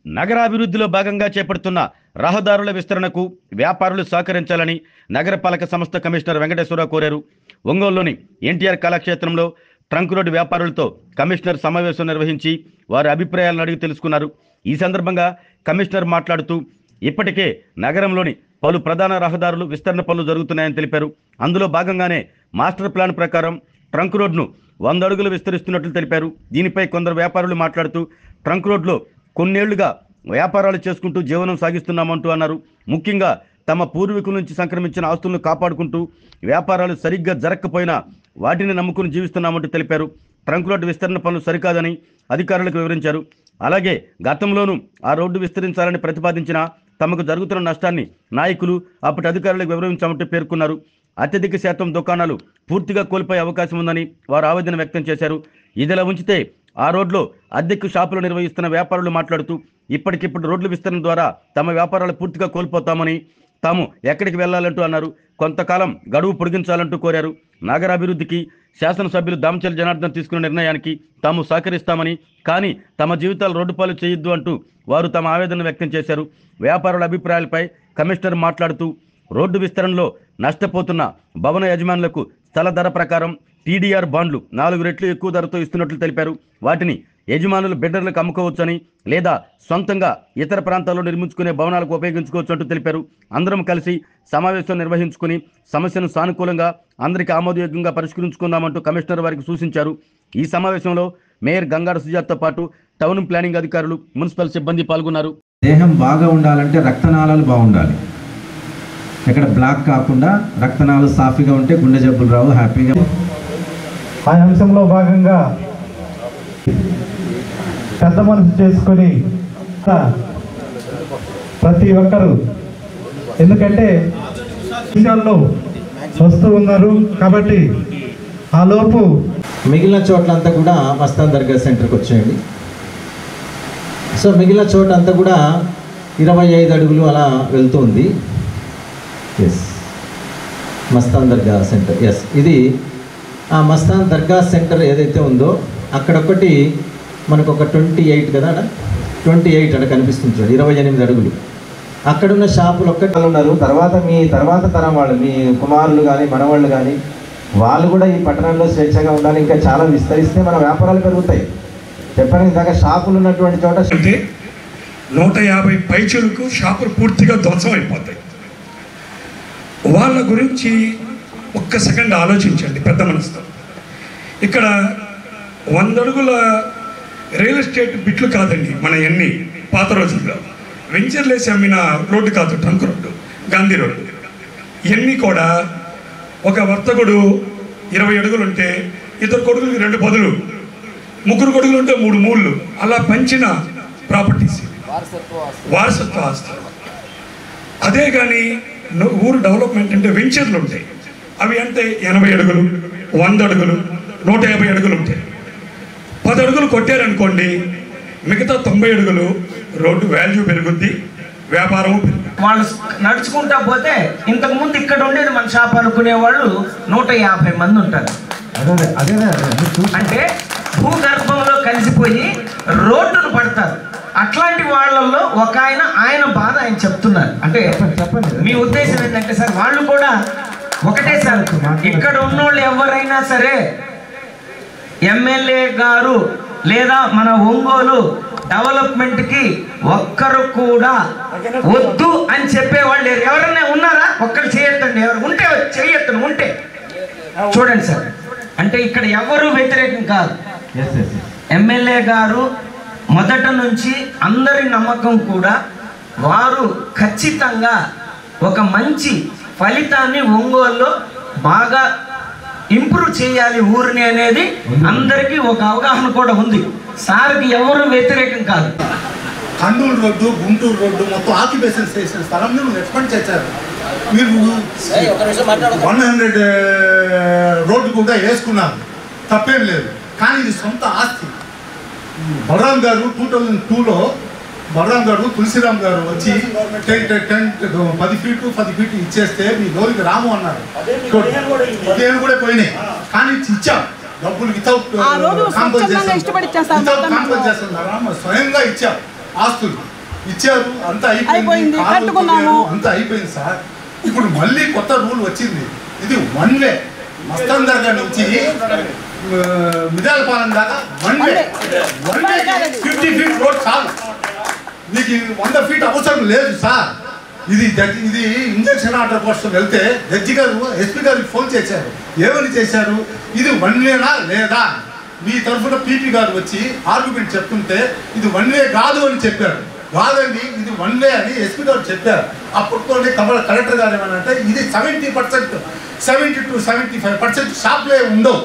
నగరాభివృద్ధిలో భాగంగా చేపడుతున్న రహదారుల విస్తరణకు వ్యాపారులు సహకరించాలని నగరపాలక సంస్థ కమిషనర్ వెంకటేశ్వరరావు కోరారు. ఒంగోలులోని ఎన్టీఆర్ కళాక్షేత్రంలో ట్రంక్ రోడ్డు వ్యాపారులతో కమిషనర్ సమావేశం నిర్వహించి వారి అభిప్రాయాలను అడిగి తెలుసుకున్నారు. ఈ సందర్భంగా కమిషనర్ మాట్లాడుతూ ఇప్పటికే నగరంలోని పలు ప్రధాన రహదారులు విస్తరణ పనులు జరుగుతున్నాయని తెలిపారు. అందులో భాగంగానే మాస్టర్ ప్లాన్ ప్రకారం ట్రంక్ రోడ్ను 100 అడుగులు విస్తరిస్తున్నట్లు తెలిపారు. దీనిపై కొందరు వ్యాపారులు మాట్లాడుతూ ట్రంక్ రోడ్లో కొన్నేళ్లుగా వ్యాపారాలు చేసుకుంటూ జీవనం సాగిస్తున్నామంటూ అన్నారు. ముఖ్యంగా తమ పూర్వీకుల నుంచి సంక్రమించిన ఆస్తులను కాపాడుకుంటూ వ్యాపారాలు సరిగ్గా జరగకపోయినా వాటిని నమ్ముకుని జీవిస్తున్నామంటూ తెలిపారు. ట్రంక్ రోడ్డు విస్తరణ పనులు సరికాదని అధికారులకు వివరించారు. అలాగే గతంలోనూ ఆ రోడ్డు విస్తరించాలని ప్రతిపాదించిన తమకు జరుగుతున్న నష్టాన్ని నాయకులు అప్పటి అధికారులకు వివరించామంటూ పేర్కొన్నారు. అత్యధిక శాతం దుకాణాలు పూర్తిగా కోల్పోయే అవకాశం ఉందని వారు ఆవేదన వ్యక్తం చేశారు. ఇదిలా ఉంచితే ఆ రోడ్లో అద్దెకు షాపులు నిర్వహిస్తున్న వ్యాపారులు మాట్లాడుతూ ఇప్పటికిప్పుడు రోడ్ల విస్తరణ ద్వారా తమ వ్యాపారాలు పూర్తిగా కోల్పోతామని, తాము ఎక్కడికి వెళ్లాలంటూ అన్నారు. కొంతకాలం గడువు పొడిగించాలంటూ కోరారు. నగరాభివృద్ధికి శాసనసభ్యులు దామచర్ల జనార్దన్ తీసుకున్న నిర్ణయానికి తాము సహకరిస్తామని, కానీ తమ జీవితాలు రోడ్డుపాలు చేయొద్దు అంటూ వారు తమ ఆవేదన వ్యక్తం చేశారు. వ్యాపారుల అభిప్రాయాలపై కమిషనర్ మాట్లాడుతూ రోడ్డు విస్తరణలో నష్టపోతున్న భవన యజమానులకు స్థల ధర ప్రకారం టీడీఆర్ బాండ్లు 4 రెట్లు ఎక్కువ ధరతో ఇస్తున్నట్లు తెలిపారు. వాటిని యజమానులు బిల్డర్లకు అమ్ముకోవచ్చని, లేదా సొంతంగా ఇతర ప్రాంతాల్లో నిర్మించుకునే భవనాలకు ఉపయోగించుకోవచ్చు అంటూ తెలిపారు. అందరం కలిసి సమావేశం నిర్వహించుకుని సమస్యను సానుకూలంగా అందరికీ ఆమోదయోగ్యంగా పరిష్కరించుకుందామంటూ కమిషనర్ వారికి సూచించారు. ఈ సమావేశంలో మేయర్ గంగాడ సుజాతతో పాటు టౌన్ ప్లానింగ్ అధికారులు, మున్సిపల్ సిబ్బంది పాల్గొన్నారు. దేహం బాగా ఉండాలంటే రక్తనాళాలు బాగుండాలి. ఎక్కడ బ్లాక్ కాకుండా రక్తనాళాలు సాఫీగా ఉంటే గుండె జబ్బులు రావు, హ్యాపీగా. ఆ అంశంలో భాగంగా పెద్ద మనసు చేసుకొని ప్రతి ఒక్కరు, ఎందుకంటే విషయాల్లో వస్తూ ఉన్నారు కాబట్టి ఆ లోపు మిగిలిన చోట్లంతా కూడా మస్తాన్ దర్గా సెంటర్కి వచ్చేయండి. సో మిగిలిన చోట అంతా కూడా 25 అడుగులు అలా వెళ్తుంది. ఎస్, మస్తాన్ దర్గా సెంటర్. ఎస్, ఇది ఆ మస్తాన్ దర్గా సెంటర్ ఏదైతే ఉందో అక్కడొకటి మనకు ఒక 28 కదా, 28 అక్కడ కనిపిస్తుంది చూడండి, 28 అడుగులు. అక్కడున్న షాపులు ఒక్కటి ఉన్నారు. తర్వాత తరం వాళ్ళు, మీ కుమారులు కానీ మనవాళ్ళు కానీ, వాళ్ళు కూడా ఈ పట్టణంలో స్వేచ్ఛగా ఉండాలి. ఇంకా చాలా విస్తరిస్తే మన వ్యాపారాలు పెరుగుతాయి. చెప్పండి, ఇందాక షాపులు ఉన్నటువంటి చోట 150 పైచులకు షాపులు పూర్తిగా ధ్వంసం అయిపోతాయి. వాళ్ళ గురించి ఒక్క సెకండ్ ఆలోచించండి పెద్ద మనసుతో. ఇక్కడ 100 అడుగుల రియల్ ఎస్టేట్ బిట్లు కాదండి మన ఎన్ని పాత రోజుల్లో వెంచర్లేసి అమ్మిన రోడ్డు కాదు, ట్రంక్ రోడ్డు, గాంధీ రోడ్డు. ఇవన్నీ కూడా ఒక వర్తకుడు 20 అడుగులు ఉంటే ఇద్దరు కొడుకులకి 2 పదులు, 3 కొడుకులు ఉంటే 3 మూళ్ళు, అలా పంచిన ప్రాపర్టీస్, వారసత్వ ఆస్తులు. అదే కానీ ఊరు డెవలప్మెంట్ అంటే వెంచర్లు ఉంటాయి. అవి అంటే 80 అడుగులు, 100 అడుగులు, 150 అడుగులు ఉంటాయి. 10 అడుగులు కొట్టారనుకోండి, మిగతా 90 అడుగులు రోడ్డు వాల్యూ పెరుగుద్ది, వ్యాపారం పెరుగుద్ది. వాళ్ళు నడుచుకుంటా పోతే ఇంతకుముందు ఇక్కడ ఉండేది మన షాప్ అనుకునే వాళ్ళు 150 మంది ఉంటారు. అంటే భూగర్భంలో కలిసిపోయి రోడ్డును పడతారు. అట్లాంటి వాళ్ళల్లో ఒక ఆయన బాధ ఆయన చెప్తున్నారు. అంటే మీ ఉద్దేశం ఏంటంటే సార్, వాళ్ళు కూడా ఒకటే సార్, ఇక్కడ ఉన్నోళ్ళు ఎవరైనా సరే ఎమ్మెల్యే గారు లేదా మన ఒంగోలు డెవలప్మెంట్కి ఒక్కరు కూడా వద్దు అని చెప్పేవాళ్ళు లేరు. ఎవరైనా ఉన్నారా? ఒక్కరు చేయొద్దండి. ఎవరు ఉంటే చేయొద్దు, ఉంటే చూడండి సార్. అంటే ఇక్కడ ఎవరు వ్యతిరేకం కాదు. ఎమ్మెల్యే గారు మొదట నుంచి అందరి నమ్మకం కూడా వారు ఖచ్చితంగా ఒక మంచి ఫలితాన్ని ఒంగోలులో బాగా ఇంప్రూవ్ చేయాలి ఊరిని అనేది అందరికీ ఒక అవగాహన కూడా ఉంది. సార్కి ఎవరు వ్యతిరేకం కాదు. కర్నూలు రోడ్డు, గుంటూరు రోడ్డు మొత్తం ఆక్యుపేషన్ చేసిన స్థలం నువ్వు ఎక్స్పెండ్ చేశారు. మీరు 100 రోడ్డు కూడా వేసుకున్నారు, తప్పేం లేదు. కానీ ఇది సొంత ఆస్తి. బలరాం గారు 2002లో బలరాం గారు, తులసిరామ్ గారు వచ్చి 10 ఫీట్లు ఇచ్చేస్తే మీ లోనికి రాము అన్నారు. 15 కూడా పోయినాయి. కానీ ఇచ్చాం డబ్బులు వితౌట్ కాంపన్సేషన్, స్వయంగా ఇచ్చాం ఆస్తులు. ఇచ్చారు, అంతా అయిపోయింది, కట్టుకున్నాము, అంతా అయిపోయింది సార్. ఇప్పుడు మళ్ళీ కొత్త రూల్ వచ్చింది. ఇది 1 వే మస్తాన్ దర్గా నుంచి మిర్యాలపాలెం దాకా 1 వే 50 ఫీట్ రోడ్ చాలు, మీకు 100 ఫీట్ అవసరం లేదు సార్. ఇది ఇంజక్షన్ ఆర్డర్ కోసం వెళ్తే జడ్జి గారు ఎస్పీ గారికి ఫోన్ చేశారు. ఏమని చేశారు, ఇది 1 వేనా లేదా, మీ తరఫున పీపీ గారు వచ్చి ఆర్గ్యుమెంట్ చెప్తుంటే ఇది 1 వే కాదు అని చెప్పారు. కాదండి ఇది 1 వే అని ఎస్పీ గారు చెప్పారు. అప్పటితోనే కలెక్టర్ గారు ఏమనంటే ఇది 70% 70 to 75% షాపులే ఉండవు,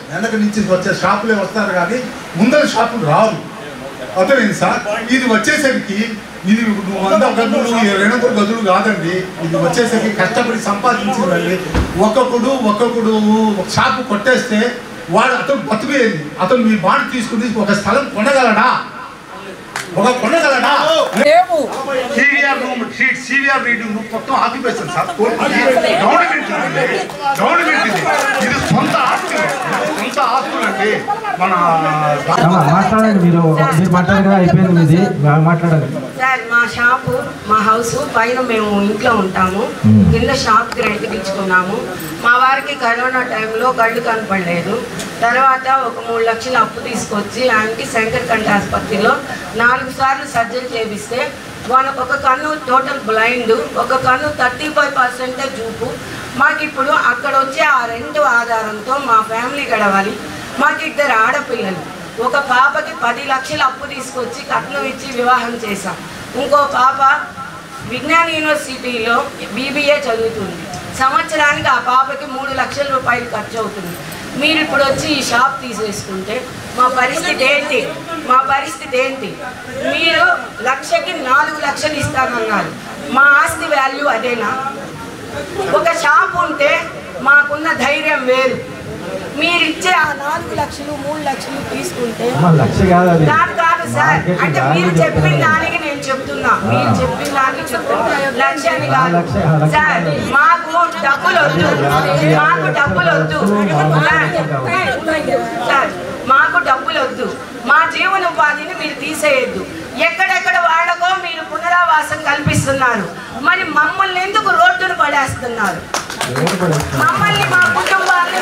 వెనక నుంచి వచ్చే షాపులే వస్తారు కానీ ముందర షాపులు రావు. అర్థమైంది సార్. ఇది వచ్చేసరికి ఇది 100 గదులు 200 గదులు కాదండి, ఇది వచ్చేసరికి కష్టపడి సంపాదించిందండి. ఒక్కొక్కడు షాపు కొట్టేస్తే అతను బతికేది, అతను మీ బాండ్ తీసుకుని ఒక స్థలం కొనగలడా? సివిఆర్ రీడింగ్ మొత్తం ఆక్యుపేషన్ సార్. గవర్నమెంట్ ఇది సొంత ఆస్తులండి. మన మాట్లాడండి, మీరు మాట్లాడారు కదా, అయిపోయింది మీది, మాట్లాడాలి సార్. మా షాపు మా హౌస్ పైన మేము ఇంట్లో ఉంటాము, కింద షాప్కి రెంట్కి ఇచ్చుకున్నాము. మా వారికి కరోనా టైంలో కళ్ళు కనపడలేదు. తర్వాత ఒక 3 లక్షలు అప్పు తీసుకొచ్చి ఆయనకి శంకర్ కంటి ఆసుపత్రిలో 4 సార్లు సర్జరీ చేపిస్తే ఒక కన్ను టోటల్ బ్లైండ్, ఒక కన్ను 35% చూపు. మాకు ఇప్పుడు అక్కడ వచ్చే ఆ రెంట్ ఆధారంతో మా ఫ్యామిలీ గడవాలి. మాకు 2 ఆడపిల్లలు, ఒక పాపకి 10 లక్షలు అప్పు తీసుకొచ్చి కట్నం ఇచ్చి వివాహం చేశాం. ఇంకో పాప విజ్ఞాన్ యూనివర్సిటీలో BBA చదువుతుంది. సంవత్సరానికి ఆ పాపకి 3 లక్షల రూపాయలు ఖర్చు అవుతుంది. మీరు ఇప్పుడు వచ్చి ఈ షాప్ తీసేసుకుంటే మా పరిస్థితి ఏంటి? మీరు లక్షకి 4 లక్షలు ఇస్తామన్నారు. మా ఆస్తి వాల్యూ అదేనా? ఒక షాప్ ఉంటే మాకున్న ధైర్యం వేరు. మీరు ఇచ్చే ఆ 4 లక్షలు 3 లక్షలు తీసుకుంటే కాదు సార్. అంటే మీరు చెప్పిన దానికి నేను చెప్తున్నా, మీరు చెప్పిన దానికి చెప్తున్నా, లక్ష్యాన్ని కాదు సార్. మాకు డబ్బులు వద్దు సార్, మాకు డబ్బులు వద్దు. మా జీవనోపాధిని మీరు తీసేయద్దు. ఎక్కడెక్కడ వాళ్ళకో మీరు పునరావాసం కల్పిస్తున్నారు, మరి మమ్మల్ని ఎందుకు రోడ్డును పడేస్తున్నారు? మమ్మల్ని, మా కుటుంబాన్ని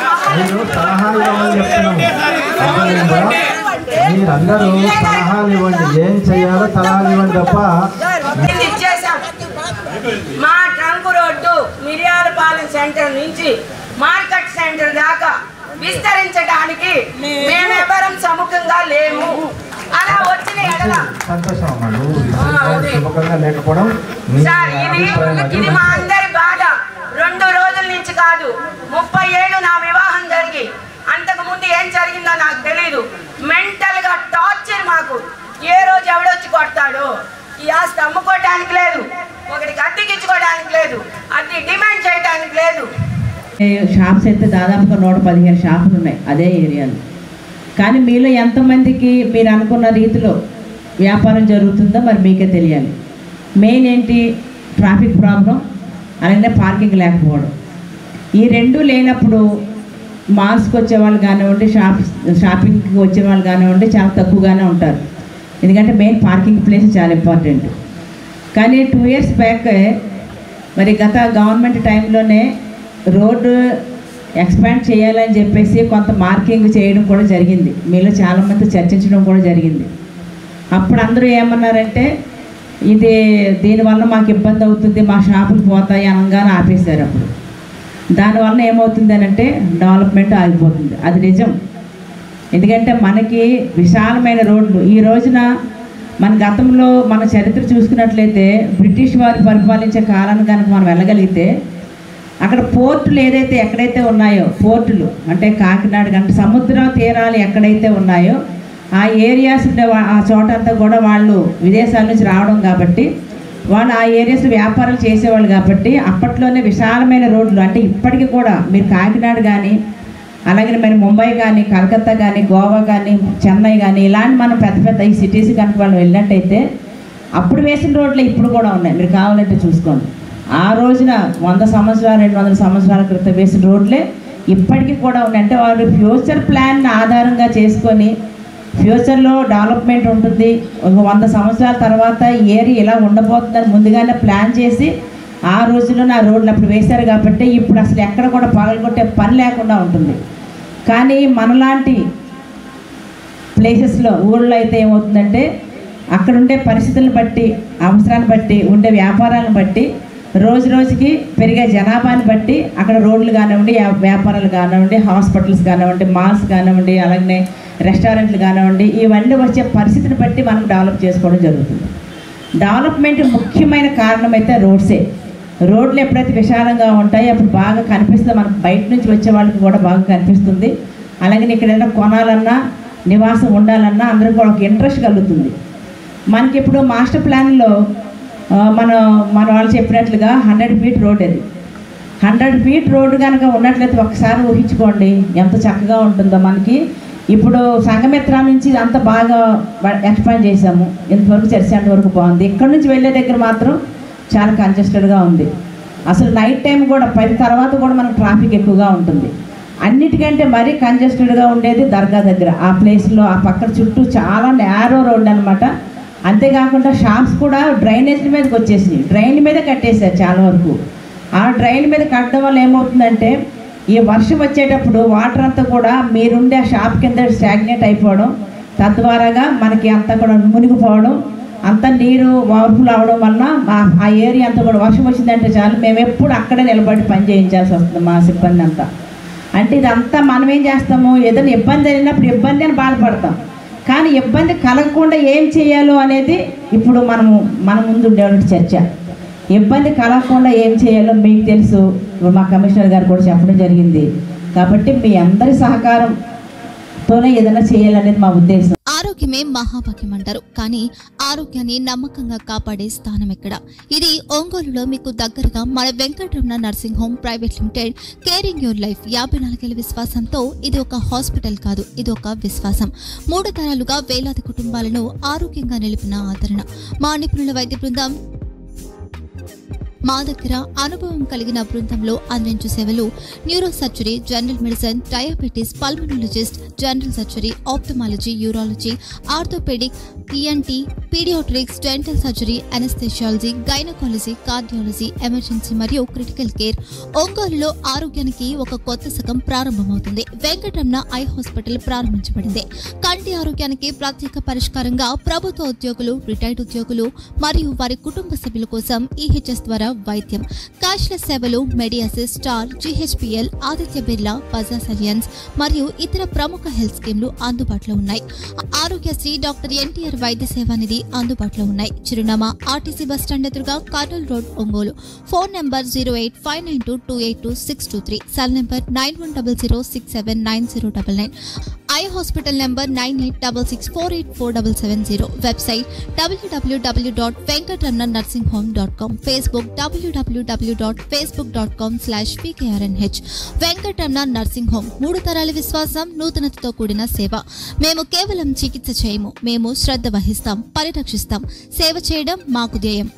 మీరందరూ సలహాలు ఇవ్వండి, ఏం చేయాలో సలహాలు ఇవ్వండి తప్ప. మా ట్రంక్ రోడ్డు మిర్యాలపాలెం సెంటర్ నుంచి మార్కెట్ సెంటర్ దాకా విస్తరించడానికి మేమెవరం సముఖంగా లేము. అలా వచ్చిన ఎడల లేకపోవడం సార్, ఇది మా అందరి బాధ. 2 రోజుల నుంచి కాదు, 30 ఏళ్ళు నా వివాహం జరిగి అంతకు ముందు ఏం జరిగిందో నాకు తెలీదు. మెంటల్ గా టార్చర్. మాకు ఏ రోజు ఎవడొచ్చి కొడతాడు? ఈ ఆస్తి అమ్ముకోవడానికి లేదు, ఒకటికి అద్దెకిచ్చుకోవడానికి లేదు, అద్దె డిమాండ్ చేయడానికి లేదు. షాప్స్ అయితే దాదాపుగా 115 షాపులు ఉన్నాయి అదే ఏరియాలో. కానీ మీలో ఎంతమందికి మీరు అనుకున్న రీతిలో వ్యాపారం జరుగుతుందో మరి మీకే తెలియాలి. మెయిన్ ఏంటి? ట్రాఫిక్ ప్రాబ్లం, అలాగే పార్కింగ్ లేకపోవడం. ఈ 2 లేనప్పుడు మాల్స్కి వచ్చేవాళ్ళు కానివ్వండి, షాపింగ్కి వచ్చే వాళ్ళు కానివ్వండి చాలా తక్కువగానే ఉంటారు. ఎందుకంటే మెయిన్ పార్కింగ్ ప్లేస్ చాలా ఇంపార్టెంట్. కానీ 2 ఇయర్స్ బ్యాక్ మరి గత గవర్నమెంట్ టైంలోనే రోడ్డు ఎక్స్పాండ్ చేయాలని చెప్పేసి కొంత మార్కింగ్ చేయడం కూడా జరిగింది. మీలో చాలామంది చర్చించడం కూడా జరిగింది. అప్పుడు అందరూ ఏమన్నారంటే ఇది దీనివల్ల మాకు ఇబ్బంది అవుతుంది, మా షాపులు పోతాయి అనగానే ఆపేశారు. అప్పుడు దానివల్ల ఏమవుతుంది అని అంటే డెవలప్మెంట్ ఆగిపోతుంది. అది నిజం. ఎందుకంటే మనకి విశాలమైన రోడ్లు ఈ రోజున మన గతంలో మన చరిత్ర చూసుకున్నట్లయితే బ్రిటిష్ వారు పరిపాలించే కాలాన్ని కనుక మనం వెళ్ళగలిగితే అక్కడ పోర్టులు ఏదైతే ఎక్కడైతే ఉన్నాయో, పోర్టులు అంటే కాకినాడ అంటే సముద్ర తీరాలు ఎక్కడైతే ఉన్నాయో ఆ ఏరియాస్ ఆ చోటంతా కూడా వాళ్ళు విదేశాల నుంచి రావడం కాబట్టి వాళ్ళు ఆ ఏరియాస్ వ్యాపారాలు చేసేవాళ్ళు కాబట్టి అప్పట్లోనే విశాలమైన రోడ్లు. అంటే ఇప్పటికీ కూడా మీరు కాకినాడ కానీ అలాగే మరి ముంబై కానీ కలకత్తా కానీ గోవా కానీ చెన్నై కానీ ఇలాంటి మనం పెద్ద పెద్ద ఈ సిటీస్ కనుక వాళ్ళు వెళ్ళినట్టయితే అప్పుడు వేసిన రోడ్లు ఇప్పుడు కూడా ఉన్నాయి, మీరు కావాలంటే చూసుకోండి. ఆ రోజున 100 సంవత్సరాలు 200 సంవత్సరాల క్రితం వేసిన రోడ్లే ఇప్పటికీ కూడా ఉన్నాయి. అంటే వాళ్ళు ఫ్యూచర్ ప్లాన్ ఆధారంగా చేసుకొని ఫ్యూచర్లో డెవలప్మెంట్ ఉంటుంది, ఒక 100 సంవత్సరాల తర్వాత ఈ ఏరియా ఇలా ఉండబోతుందని ముందుగానే ప్లాన్ చేసి ఆ రోజుల్లో నా రోడ్లు అప్పుడు వేశారు కాబట్టి ఇప్పుడు అసలు ఎక్కడ కూడా పగలగొట్టే పని లేకుండా ఉంటుంది. కానీ మనలాంటి ప్లేసెస్లో ఊళ్ళో అయితే ఏమవుతుందంటే అక్కడ ఉండే పరిస్థితులను బట్టి, అవసరాన్ని బట్టి, ఉండే వ్యాపారాలను బట్టి, రోజు రోజుకి పెరిగే జనాభాని బట్టి అక్కడ రోడ్లు కానివ్వండి, వ్యాపారాలు కానివ్వండి, హాస్పిటల్స్ కానివ్వండి, మాల్స్ కానివ్వండి, అలాగే రెస్టారెంట్లు కానివ్వండి, ఇవన్నీ వచ్చే పరిస్థితిని బట్టి మనం డెవలప్ చేసుకోవడం జరుగుతుంది. డెవలప్మెంట్ ముఖ్యమైన కారణం అయితే రోడ్సే. రోడ్లు ఎప్పుడైతే విశాలంగా ఉంటాయో అప్పుడు బాగా కనిపిస్తుంది, మనకు బయట నుంచి వచ్చే వాళ్ళకి కూడా బాగా కనిపిస్తుంది. అలాగే ఇక్కడ ఏదైనా కొనాలన్నా, నివాసం ఉండాలన్నా అందరికీ కూడా ఒక ఇంట్రెస్ట్ కలుగుతుంది. మనకి ఇప్పుడు మాస్టర్ ప్లాన్లో మన వాళ్ళు చెప్పినట్లుగా 100 feet రోడ్ అది. 100 feet రోడ్డు కనుక ఉన్నట్లయితే ఒకసారి ఊహించుకోండి ఎంత చక్కగా ఉంటుందో. మనకి ఇప్పుడు సంఘమిత్ర నుంచి అంత బాగా ఎక్స్పాండ్ చేసాము, ఇంతవరకు చర్చంత వరకు బాగుంది. ఇక్కడ నుంచి వెళ్ళే దగ్గర మాత్రం చాలా కంజెస్టెడ్గా ఉంది. అసలు నైట్ టైం కూడా 10 తర్వాత కూడా మనకు ట్రాఫిక్ ఎక్కువగా ఉంటుంది. అన్నిటికంటే మరీ కంజెస్టెడ్గా ఉండేది దర్గా దగ్గర. ఆ ప్లేస్లో ఆ పక్కన చుట్టూ చాలా నేరో రోడ్ అనమాట. అంతేకాకుండా షాప్స్ కూడా డ్రైనేజ్ మీదకి వచ్చేసినాయి, డ్రైన్ మీద కట్టేశారు చాలా వరకు. ఆ డ్రైన్ మీద కట్టడం వల్ల ఏమవుతుందంటే ఈ వర్షం వచ్చేటప్పుడు వాటర్ అంతా కూడా మీరుండే ఆ షాప్ కింద స్టాగ్నేట్ అయిపోవడం, తద్వారాగా మనకి అంతా కూడా మునిగిపోవడం, అంతా నీరు ఓవర్ఫుల్ అవడం వలన ఆ ఏరియా అంతా కూడా వర్షం వచ్చిందంటే చాలు మేము ఎప్పుడు అక్కడే నిలబడి పని చేయించాల్సి వస్తుంది మా సిబ్బంది అంతా. అంటే ఇదంతా మనం ఏం చేస్తాము, ఏదైనా ఇబ్బంది అయినప్పుడు ఇబ్బంది అని బాధపడతాం, కానీ ఇబ్బంది కలగకుండా ఏం చేయాలో అనేది ఇప్పుడు మన ముందు ఉండేటువంటి చర్చ. ఇబ్బంది కలగకుండా ఏం చేయాలో మీకు తెలుసు, మా కమిషనర్ గారు కూడా చెప్పడం జరిగింది. కాబట్టి మీ అందరి సహకారంతోనే ఏదైనా చేయాలనేది మా ఉద్దేశం. ఆరోగ్యమే మహాభాగ్యం అంటారు, కానీ ఆరోగ్యాన్ని నమ్మకంగా కాపాడే స్థానం ఎక్కడ? ఇది ఒంగోలులో మీకు దగ్గరగా మన Venkataramana nursing home private limited. Caring your life 54 ఏళ్ల విశ్వాసంతో ఇది ఒక హాస్పిటల్ కాదు, ఇది ఒక విశ్వాసం. 3 తరాలుగా వేలాది కుటుంబాలను ఆరోగ్యంగా నిలిపిన ఆదరణ. మా నిపుణుల వైద్య బృందం మా దగ్గర అనుభవం కలిగిన బృందంలో అందించే సేవలు neuro surgery, general medicine, diabetes, pulmonologist, general surgery, ophthalmology, urology, orthopaedic, ENT, paediatrics, dental surgery, anaesthesiology, gynaecology, cardiology, emergency మరియు క్రిటికల్ కేర్. ఒంగోలులో ఆరోగ్యానికి ఒక కొత్త శకం ప్రారంభమవుతుంది. వెంకటరమణ ఐ హాస్పిటల్ ప్రారంభించబడింది. కంటి ఆరోగ్యానికి ప్రత్యేక పరిష్కారంగా ప్రభుత్వ ఉద్యోగులు, రిటైర్డ్ ఉద్యోగులు మరియు వారి కుటుంబ సభ్యుల కోసం ఈహెచ్ఎస్ ద్వారా వైద్యం, క్యాష్లెస్ సేవలు, Mediassist, Star, GHPL, Aditya Birla, Bajaj Allianz మరియు ఇతర ప్రముఖ హెల్త్ స్కీమ్లు అందుబాటులో ఉన్నాయి. ఆరోగ్యశ్రీ, డాక్టర్ ఎన్టీఆర్ వైద్య సేవా నిధి అందుబాటులో ఉన్నాయి. చిరునామా ఆర్టీసీ బస్టాండ్ ఎదురుగా, Kurnool road, Ongole. Phone number 08592282623, cell number 9100679099, eye hospital number 9866484770, website www.venkatramanarsinghome.com, Facebook www.facebook.com/pkrnh. Venkataramana nursing home, 3 తరాల విశ్వాసం, నూతనతతో కూడిన సేవ. మేము కేవలం చికిత్స చేయము, మేము శ్రద్ధ వహిస్తాం, పరిరక్షిస్తాం. సేవ చేయడం మాకు ధ్యేయం.